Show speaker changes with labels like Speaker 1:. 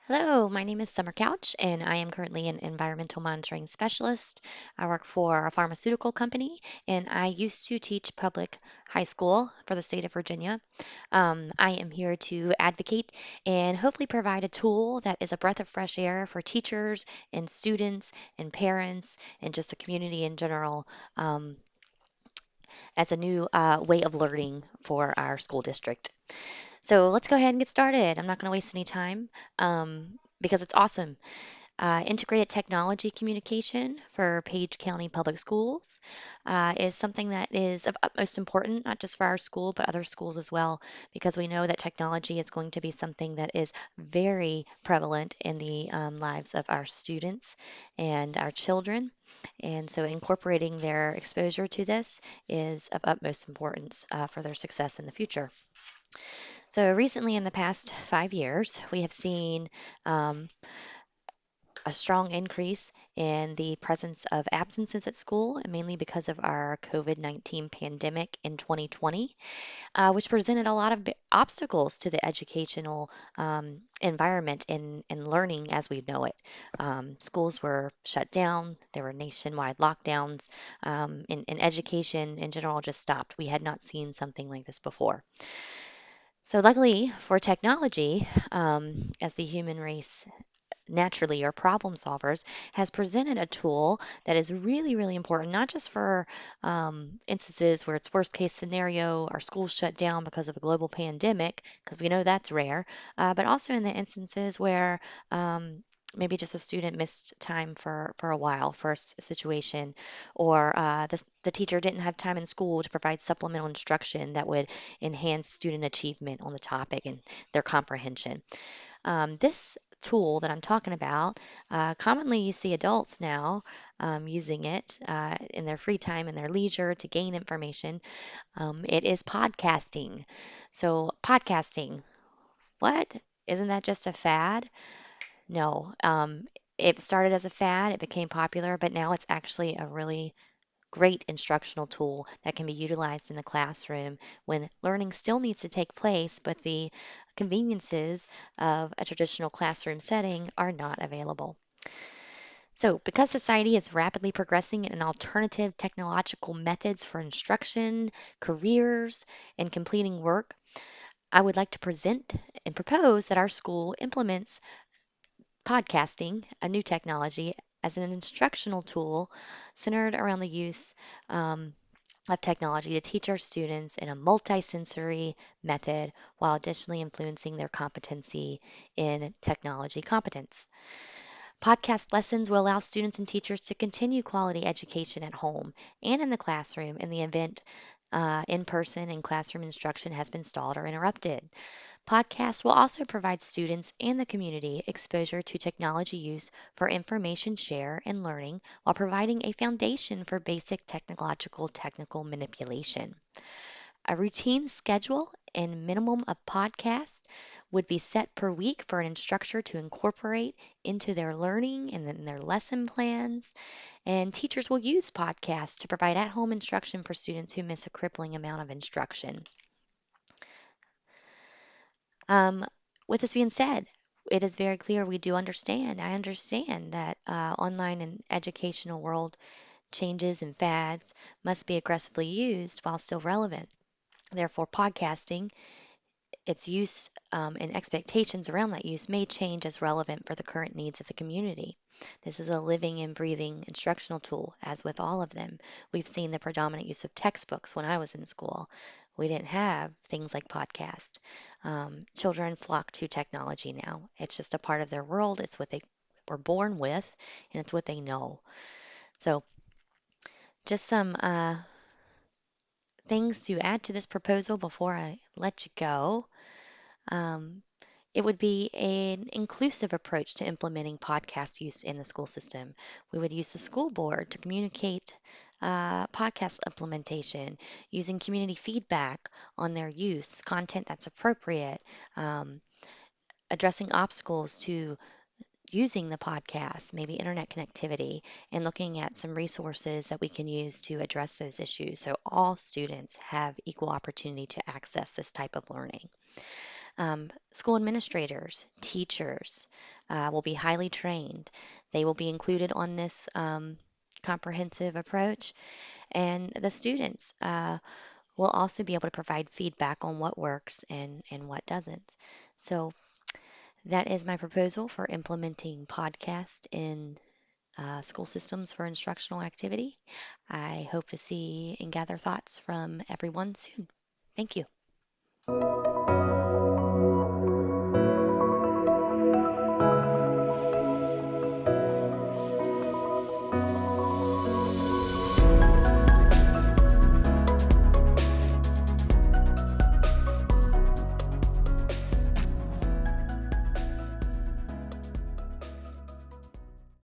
Speaker 1: Hello, my name is Summer Couch, and I am currently an environmental monitoring specialist. I work for a pharmaceutical company, and I used to teach public high school for the state of Virginia. I am here to advocate and hopefully provide a tool that is a breath of fresh air for teachers and students and parents and just the community in general, um, as a new way of learning for our school district. So let's go ahead and get started. I'm not going to waste any time because it's awesome. Integrated technology communication for Page County Public Schools is something that is of utmost importance, not just for our school, but other schools as well, because we know that technology is going to be something that is very prevalent in the lives of our students and our children. And so incorporating their exposure to this is of utmost importance for their success in the future. So recently, in the past 5 years, we have seen um, a strong increase in the presence of absences at school, and mainly because of our COVID-19 pandemic in 2020, which presented a lot of obstacles to the educational environment and learning as we know it. Schools were shut down, there were nationwide lockdowns, and education in general just stopped. We had not seen something like this before. So, luckily for technology, as the human race naturally are problem solvers, has presented a tool that is really, really important, not just for instances where it's worst case scenario, our schools shut down because of a global pandemic, because we know that's rare, but also in the instances where maybe just a student missed time for a while for a situation, or the teacher didn't have time in school to provide supplemental instruction that would enhance student achievement on the topic and their comprehension. This tool that I'm talking about, commonly you see adults now using it in their free time and their leisure to gain information. It is podcasting. So, podcasting, what? Isn't that just a fad? No. It started as a fad, it became popular, but now it's actually a really great instructional tool that can be utilized in the classroom when learning still needs to take place, but the conveniences of a traditional classroom setting are not available. So, because society is rapidly progressing in alternative technological methods for instruction, careers, and completing work, I would like to present and propose that our school implements podcasting, a new technology, as an instructional tool centered around the use of technology to teach our students in a multisensory method while additionally influencing their competency in technology competence. Podcast lessons will allow students and teachers to continue quality education at home and in the classroom in the event in person and classroom instruction has been stalled or interrupted. Podcasts will also provide students and the community exposure to technology use for information share and learning while providing a foundation for basic technical manipulation. A routine schedule and minimum of podcasts would be set per week for an instructor to incorporate into their learning and in their lesson plans. And teachers will use podcasts to provide at home instruction for students who miss a crippling amount of instruction. Um, with this being said, it is very clear we do understand. I understand that online and educational world changes and fads must be aggressively used while still relevant. Therefore, podcasting, its use and expectations around that use may change as relevant for the current needs of the community. This is a living and breathing instructional tool, as with all of them. We've seen the predominant use of textbooks when I was in school. We didn't have things like podcast. Children flock to technology now. It's just a part of their world. It's what they were born with, and it's what they know. So, just some things to add to this proposal before I let you go. Um, It would be an inclusive approach to implementing podcast use in the school system. We would use the school board to communicate podcast implementation, using community feedback on their use, content that's appropriate, um, addressing obstacles to using the podcast, maybe internet connectivity, and looking at some resources that we can use to address those issues so all students have equal opportunity to access this type of learning. School administrators, teachers, will be highly trained. They will be included on this comprehensive approach, and the students will also be able to provide feedback on what works and what doesn't. So that is my proposal for implementing podcast in school systems for instructional activity. I hope to see and gather thoughts from everyone soon. Thank you.